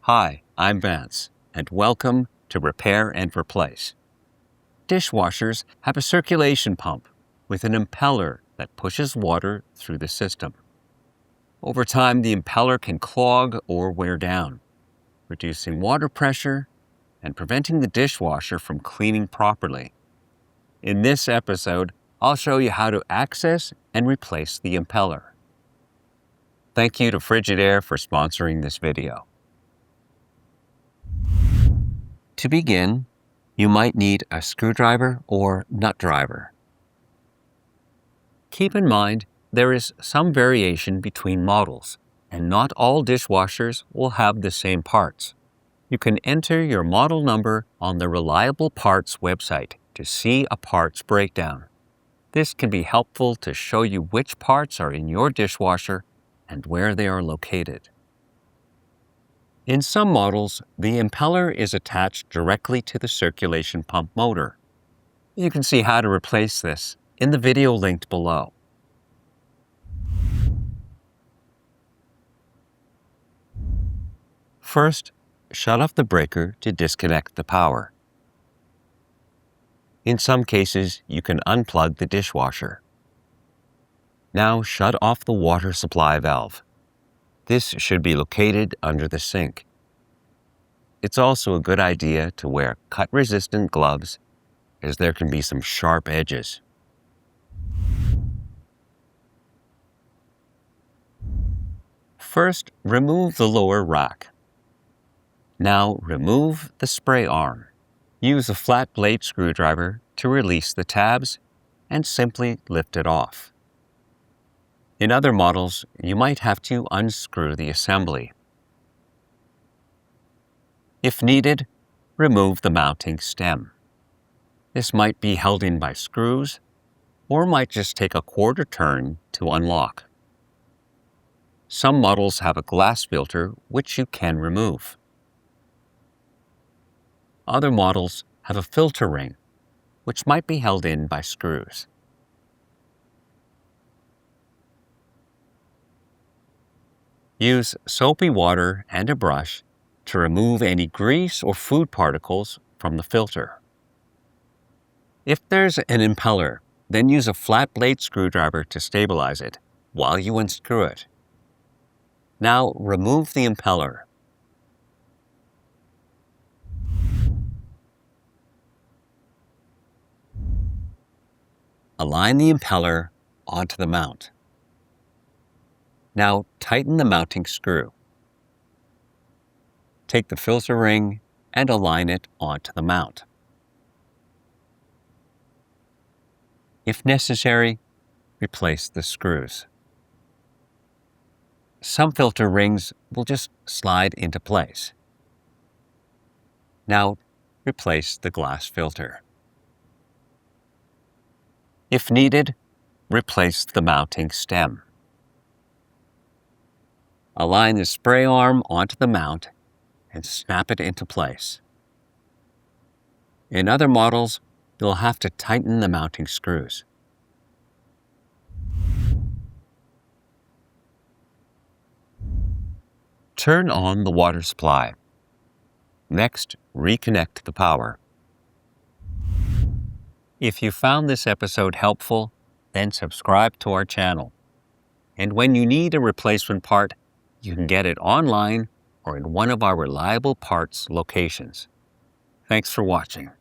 Hi, I'm Vance, and welcome to Repair and Replace. Dishwashers have a circulation pump with an impeller that pushes water through the system. Over time, the impeller can clog or wear down, reducing water pressure and preventing the dishwasher from cleaning properly. In this episode, I'll show you how to access and replace the impeller. Thank you to Frigidaire for sponsoring this video. To begin, you might need a screwdriver or nut driver. Keep in mind, there is some variation between models, and not all dishwashers will have the same parts. You can enter your model number on the Reliable Parts website to see a parts breakdown. This can be helpful to show you which parts are in your dishwasher and where they are located. In some models, the impeller is attached directly to the circulation pump motor. You can see how to replace this in the video linked below. First, shut off the breaker to disconnect the power. In some cases, you can unplug the dishwasher. Now shut off the water supply valve. This should be located under the sink. It's also a good idea to wear cut-resistant gloves, as there can be some sharp edges. First, remove the lower rack. Now remove the spray arm. Use a flat blade screwdriver to release the tabs and simply lift it off. In other models, you might have to unscrew the assembly. If needed, remove the mounting stem. This might be held in by screws, or might just take a quarter turn to unlock. Some models have a glass filter which you can remove. Other models have a filter ring, which might be held in by screws. Use soapy water and a brush to remove any grease or food particles from the filter. If there's an impeller, then use a flat blade screwdriver to stabilize it while you unscrew it. Now remove the impeller. Align the impeller onto the mount. Now tighten the mounting screw. Take the filter ring and align it onto the mount. If necessary, replace the screws. Some filter rings will just slide into place. Now replace the glass filter. If needed, replace the mounting stem. Align the spray arm onto the mount and snap it into place. In other models, you'll have to tighten the mounting screws. Turn on the water supply. Next, reconnect the power. If you found this episode helpful, then subscribe to our channel. And when you need a replacement part, you can get it online or in one of our Reliable Parts locations. Thanks for watching.